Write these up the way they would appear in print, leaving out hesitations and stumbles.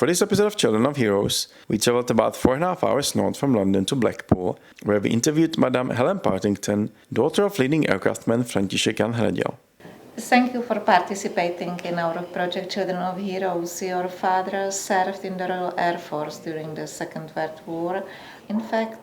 For this episode of Children of Heroes, we traveled about 4.5 hours north from London to Blackpool, where we interviewed Madame Helen Partington, daughter of leading aircraftman František Jan Hradil. Thank you for participating in our project Children of Heroes. Your father served in the Royal Air Force during the Second World War. In fact,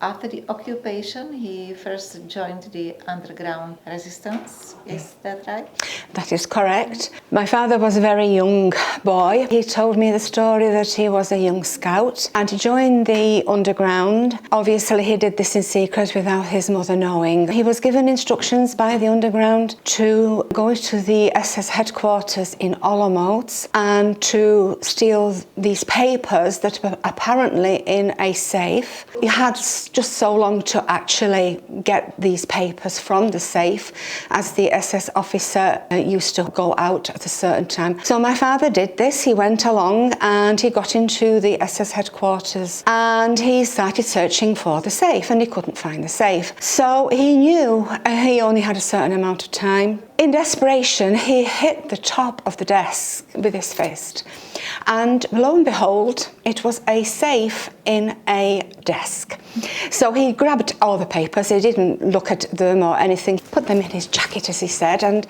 after the occupation, he first joined the underground resistance. Is that right? That is correct. My father was a very young boy. He told me the story that he was a young scout and he joined the underground. Obviously, he did this in secret without his mother knowing. He was given instructions by the underground to go to the SS headquarters in Olomouc and to steal these papers that were apparently in a safe. He had just so long to actually get these papers from the safe, as the SS officer used to go out at a certain time. So my father did this. He went along and he got into the SS headquarters and he started searching for the safe and he couldn't find the safe. So he knew he only had a certain amount of time. In desperation, he hit the top of the desk with his fist. And lo and behold, it was a safe in a desk. So he grabbed all the papers, he didn't look at them or anything, put them in his jacket, as he said, and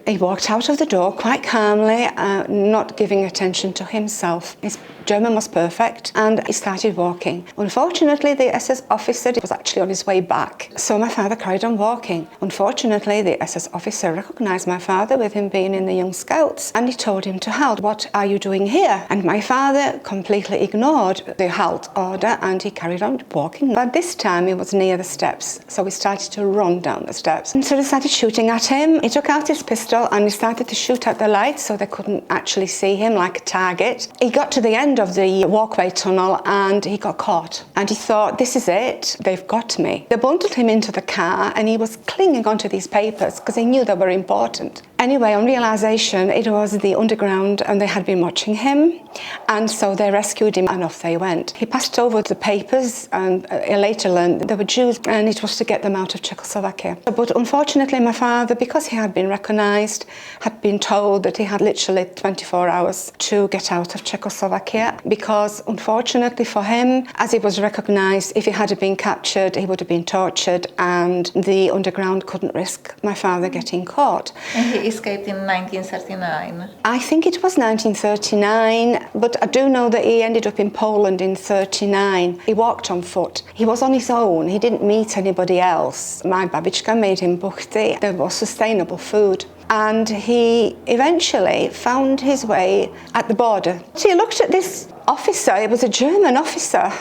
he walked out of the door quite calmly, not giving attention to himself. His German was perfect, and he started walking. Unfortunately, the SS officer was actually on his way back, so my father carried on walking. Unfortunately, the SS officer recognised my father with him being in the Young Scouts, and he told him to halt. "What are you doing here?" And my father completely ignored the halt order, and he carried on walking. But this time, he was near the steps, so he started to run down the steps. And so they started shooting at him. He took out his pistol, and he started to shoot at the lights, so they couldn't actually see him like a target. He got to the end of the walkway tunnel and he got caught. And he thought, this is it, they've got me. They bundled him into the car and he was clinging onto these papers because he knew they were important. Anyway, on realisation, it was the underground and they had been watching him. And so they rescued him and off they went. He passed over the papers and I later learned they were Jews and it was to get them out of Czechoslovakia. But unfortunately, my father, because he had been recognised, had been told that he had literally 24 hours to get out of Czechoslovakia, because unfortunately for him, as he was recognised, if he had been captured, he would have been tortured and the underground couldn't risk my father getting caught. And he escaped in 1939. I think it was 1939, but I do know that he ended up in Poland in 1939. He walked on foot. He was on his own. He didn't meet anybody else. My babička made him buchty. There was sustainable food. And he eventually found his way at the border. So he looked at this officer. It was a German officer.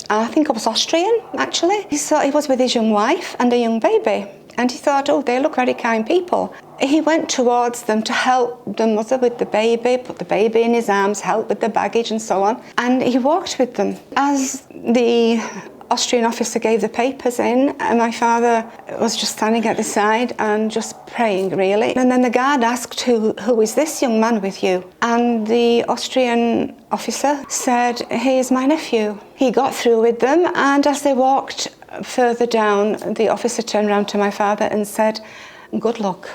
I think it was Austrian, actually. He thought he was with his young wife and a young baby. And he thought, oh, they look very kind people. He went towards them to help the mother with the baby, put the baby in his arms, help with the baggage and so on. And he walked with them. As the Austrian officer gave the papers in, and my father was just standing at the side and just praying, really. And then the guard asked, who is this young man with you? And the Austrian officer said, he is my nephew. He got through with them, and as they walked further down, the officer turned around to my father and said, good luck.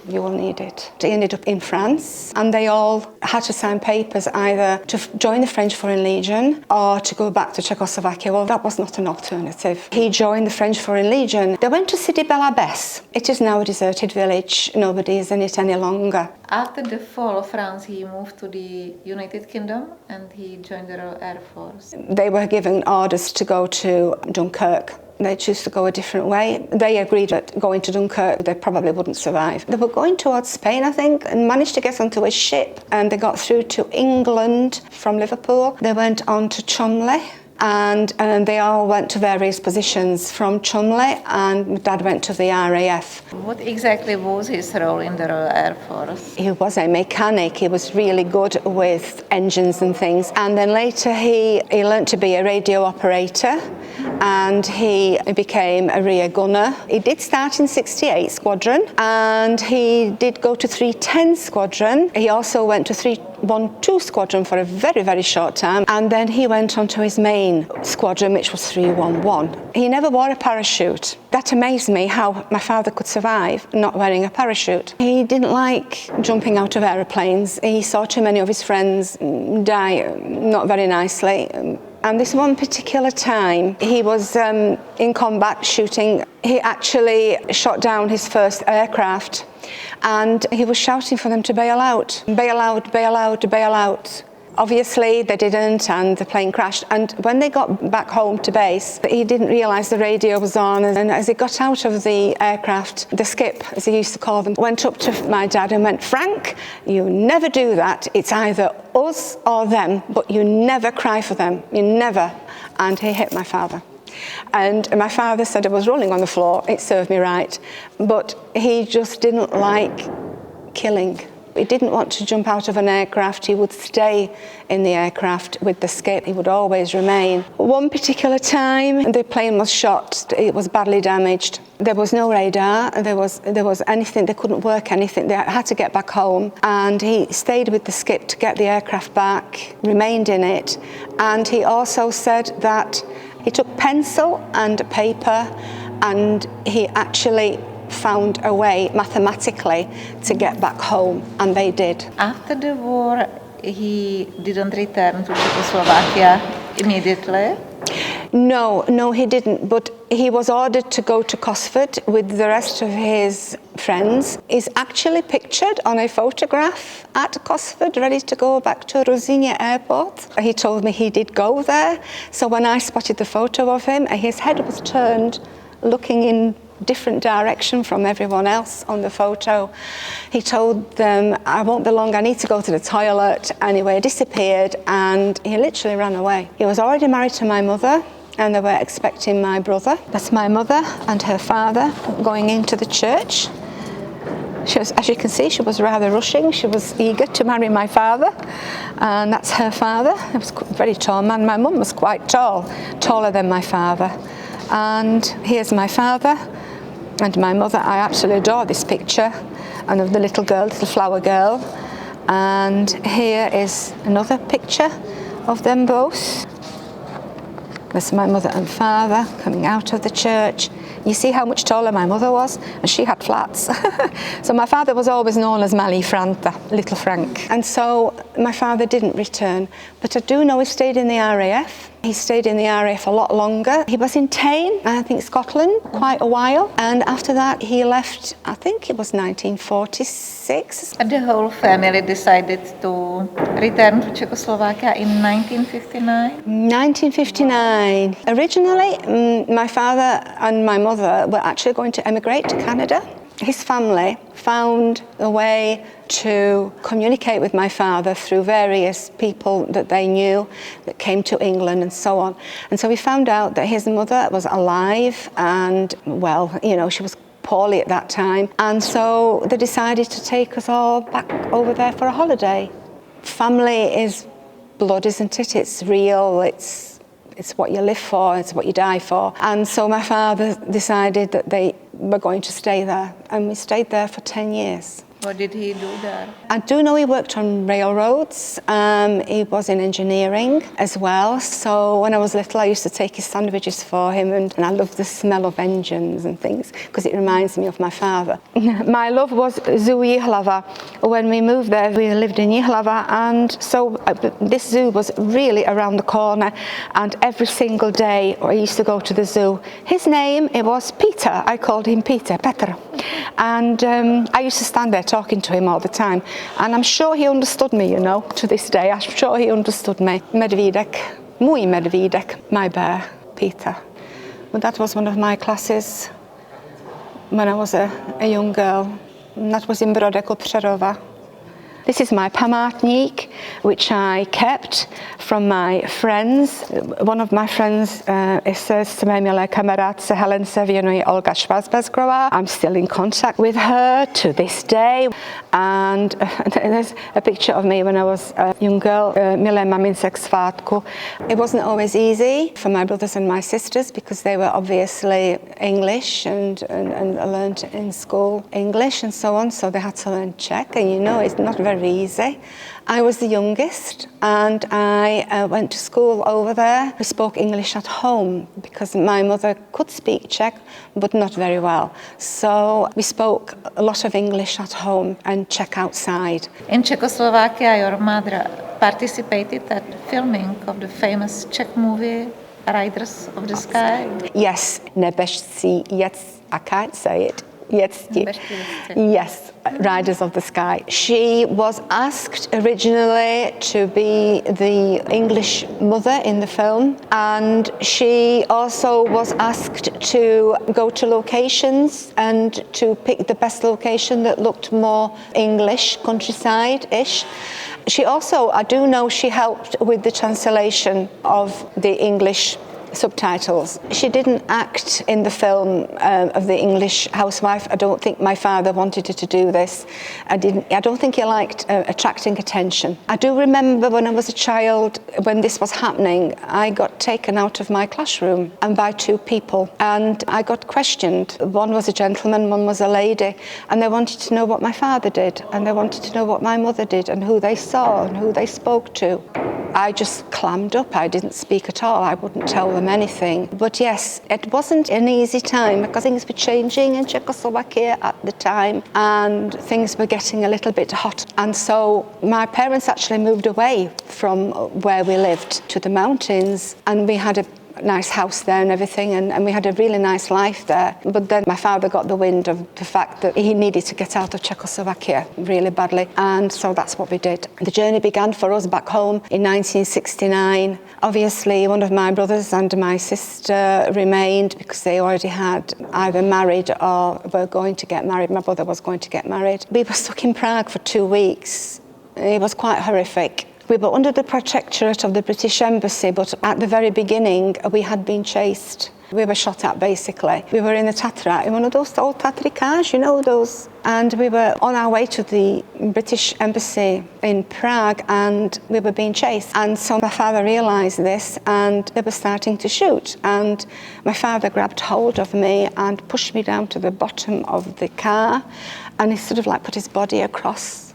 You will need it. He ended up in France and they all had to sign papers either to join the French Foreign Legion or to go back to Czechoslovakia. Well, that was not an alternative. He joined the French Foreign Legion. They went to Sidi Bel Abbes. It is now a deserted village. Nobody is in it any longer. After the fall of France, he moved to the United Kingdom and he joined the Royal Air Force. They were given orders to go to Dunkirk. They chose to go a different way. They agreed that going to Dunkirk, they probably wouldn't survive. They were going towards Spain, I think, and managed to get onto a ship. And they got through to England from Liverpool. They went on to Chumley. and they all went to various positions from Chumley, and Dad went to the RAF. What exactly was his role in the Royal Air Force? He was a mechanic. He was really good with engines and things. And then later he learned to be a radio operator, and he became a rear gunner. He did start in 68 Squadron, and he did go to 310 Squadron. He also went to 312 Squadron for a very, very short time, and then he went on to his main squadron, which was 311. He never wore a parachute. That amazed me, how my father could survive not wearing a parachute. He didn't like jumping out of aeroplanes. He saw too many of his friends die not very nicely. And this one particular time, he was in combat shooting. He actually shot down his first aircraft, and he was shouting for them to bail out. Bail out, bail out, bail out. Obviously they didn't, and the plane crashed. And when they got back home to base, he didn't realise the radio was on, and as he got out of the aircraft, the skip, as he used to call them, went up to my dad and went, "Frank, you never do that. It's either us or them, but you never cry for them, you never." And he hit my father. And my father said I was rolling on the floor. It served me right. But he just didn't like killing. He didn't want to jump out of an aircraft. He would stay in the aircraft with the skip. He would always remain. One particular time, the plane was shot. It was badly damaged. There was no radar. There was anything. They couldn't work anything. They had to get back home. And he stayed with the skip to get the aircraft back, remained in it. And he also said that he took pencil and paper, and he actually found a way mathematically to get back home, and they did. After the war, he didn't return to Czechoslovakia immediately? No, he didn't, but he was ordered to go to Cosford with the rest of his friends. He's actually pictured on a photograph at Cosford, ready to go back to Londýně airport. He told me he did go there, so when I spotted the photo of him, his head was turned, looking in different direction from everyone else on the photo. He told them, "I won't be long, I need to go to the toilet." Anyway, disappeared, and he literally ran away. He was already married to my mother, and they were expecting my brother. That's my mother and her father going into the church. She was, as you can see, she was rather rushing. She was eager to marry my father, and that's her father. He was a very tall man. My mum was quite tall, taller than my father. And here's my father and my mother. I absolutely adore this picture, and of the little girl, little flower girl. And here is another picture of them both. That's my mother and father coming out of the church. You see how much taller my mother was, and she had flats. So my father was always known as Malý Franta, Little Frank. And so my father didn't return, but I do know he stayed in the RAF. He stayed in the RAF a lot longer. He was in Tain, I think Scotland, quite a while. And after that he left, I think it was 1946. And the whole family decided to return to Czechoslovakia in 1959? 1959. Originally, my father and my mother were actually going to emigrate to Canada. His family found a way to communicate with my father through various people that they knew that came to England and so on. And so we found out that his mother was alive and, well, you know, she was poorly at that time. And so they decided to take us all back over there for a holiday. Family is blood, isn't it? It's real, it's what you live for, it's what you die for. And so my father decided that they were going to stay there, and we stayed there for 10 years. What did he do there? I do know he worked on railroads. He was in engineering as well. So when I was little, I used to take his sandwiches for him, and I loved the smell of engines and things because it reminds me of my father. My love was Zoo Jihlava. When we moved there, we lived in Jihlava, and so this zoo was really around the corner, and every single day I used to go to the zoo. His name, it was Peter. I called him Peter, Petr. And I used to stand there talking to him all the time, and I'm sure he understood me, you know, to this day. I'm sure he understood me. Medvídek, můj medvídek, my bear, Peter. Well, that was one of my classes when I was a young girl. And that was in Brodek u Přerova. This is my památník, which I kept from my friends. One of my friends says to mé milé kamarádce Helen se věnuje Olga Schwarzbergrová. I'm still in contact with her to this day. And there's a picture of me when I was a young girl, milé mamince k svátku. It wasn't always easy for my brothers and my sisters because they were obviously English and learned in school English and so on, so they had to learn Czech, and you know it's not very easy. I was the youngest, and I went to school over there. We spoke English at home because my mother could speak Czech, but not very well. So we spoke a lot of English at home and Czech outside. In Czechoslovakia, your mother participated at filming of the famous Czech movie Riders of the Sky. Yes, nebežci, I can't say it. Yes, Riders of the Sky. She was asked originally to be the English mother in the film, and she also was asked to go to locations and to pick the best location that looked more English, countryside-ish. She also, I do know, she helped with the translation of the English subtitles. She didn't act in the film of the English housewife. I don't think my father wanted her to do this. I don't think he liked attracting attention. I do remember when I was a child, when this was happening, I got taken out of my classroom and by two people, and I got questioned. One was a gentleman, one was a lady, and they wanted to know what my father did, and they wanted to know what my mother did, and who they saw and who they spoke to. I just clammed up. I didn't speak at all. I wouldn't tell them anything. But yes, it wasn't an easy time because things were changing in Czechoslovakia at the time and things were getting a little bit hot. And so my parents actually moved away from where we lived to the mountains, and we had a nice house there and everything, and we had a really nice life there. But then my father got the wind of the fact that he needed to get out of Czechoslovakia really badly, and so that's what we did. The journey began for us back home in 1969. Obviously, one of my brothers and my sister remained because they already had either married or were going to get married. My brother was going to get married. We were stuck in Prague for 2 weeks. It was quite horrific. We were under the protectorate of the British Embassy, but at the very beginning, we had been chased. We were shot at, basically. We were in the Tatra, in one of those old Tatry cars, you know those. And we were on our way to the British Embassy in Prague, and we were being chased. And so my father realised this, and they were starting to shoot. And my father grabbed hold of me and pushed me down to the bottom of the car, and he sort of like put his body across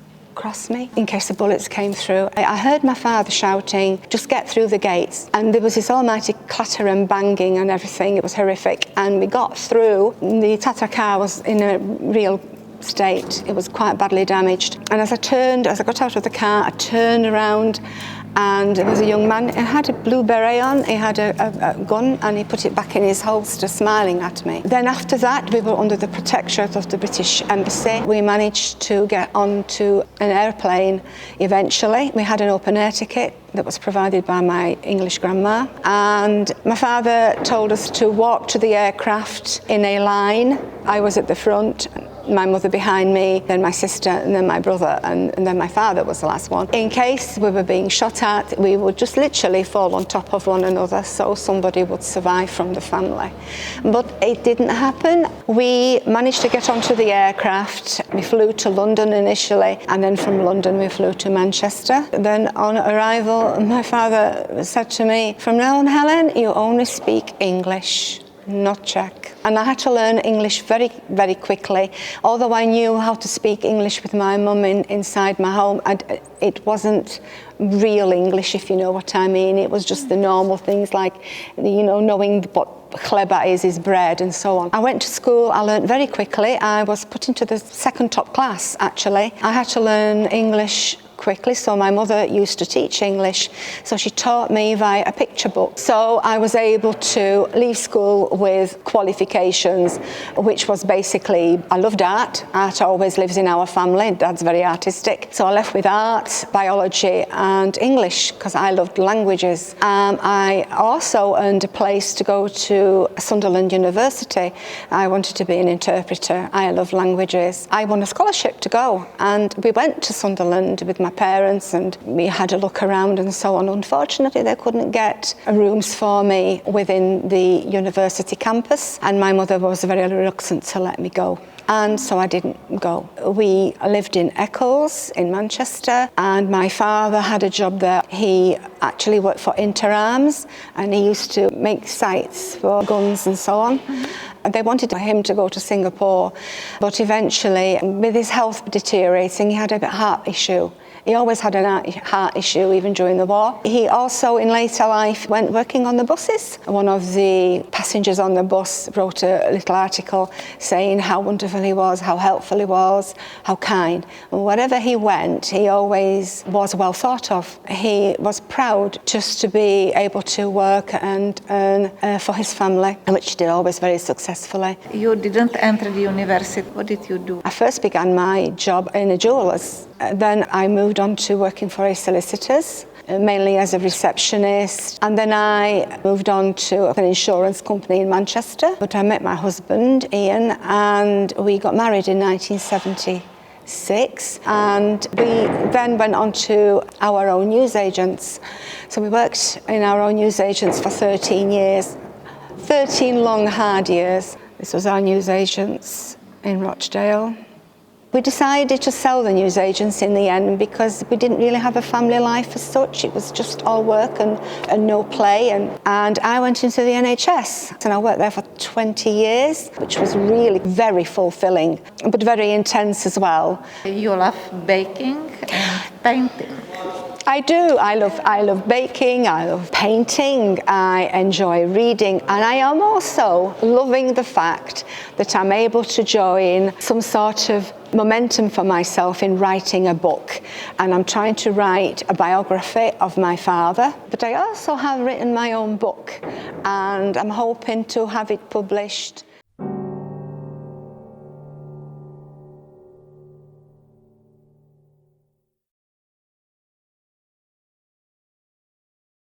me in case the bullets came through. I heard my father shouting, "Just get through the gates." And there was this almighty clatter and banging and everything. It was horrific. And we got through. The Tatra car was in a real state. It was quite badly damaged. And as I got out of the car, I turned around, and there was a young man. He had a blue beret on, he had a gun, and he put it back in his holster, smiling at me. Then after that, we were under the protectorate of the British Embassy. We managed to get onto an airplane eventually. We had an open air ticket that was provided by my English grandma, and my father told us to walk to the aircraft in a line. I was at the front, my mother behind me, then my sister, and then my brother, and then my father was the last one. In case we were being shot at, we would just literally fall on top of one another so somebody would survive from the family. But it didn't happen. We managed to get onto the aircraft. We flew to London initially, and then from London we flew to Manchester. Then on arrival, my father said to me, "From now on, Helen, you only speak English, not Czech." And I had to learn English very, very quickly. Although I knew how to speak English with my mum inside my home, it wasn't real English, if you know what I mean. It was just the normal things like, you know, knowing what chleba is bread and so on. I went to school, I learned very quickly. I was put into the second top class, actually. I had to learn English quickly, so my mother used to teach English, so she taught me via a picture book. So I was able to leave school with qualifications, which was basically, I loved art. Art always lives in our family. Dad's very artistic. So I left with art, biology and English because I loved languages. I also earned a place to go to Sunderland University. I wanted to be an interpreter. I love languages. I won a scholarship to go, and we went to Sunderland with my parents and we had a look around and so on. Unfortunately, they couldn't get rooms for me within the university campus, and my mother was very reluctant to let me go. And so I didn't go. We lived in Eccles in Manchester, and my father had a job there. He actually worked for Interarms, and he used to make sights for guns and so on. They wanted him to go to Singapore, but eventually, with his health deteriorating, he had a heart issue. He always had a heart issue, even during the war. He also, in later life, went working on the buses. One of the passengers on the bus wrote a little article saying how wonderful he was, how helpful he was, how kind. And wherever he went, he always was well thought of. He was proud just to be able to work and earn for his family, which he did always very successfully. You didn't enter the university. What did you do? I first began my job in a jeweller's. Then I moved on to working for a solicitor's, mainly as a receptionist. And then I moved on to an insurance company in Manchester. But I met my husband, Ian, and we got married in 1976. And we then went on to our own newsagents. So we worked in our own newsagents for 13 years, 13 long, hard years. This was our newsagents in Rochdale. We decided to sell the newsagents in the end because we didn't really have a family life as such. It was just all work and no play. And I went into the NHS, and I worked there for 20 years, which was really very fulfilling, but very intense as well. You love baking and painting. I do. I love baking, I love painting, I enjoy reading, and I am also loving the fact that I'm able to join some sort of momentum for myself in writing a book. And I'm trying to write a biography of my father, but I also have written my own book, and I'm hoping to have it published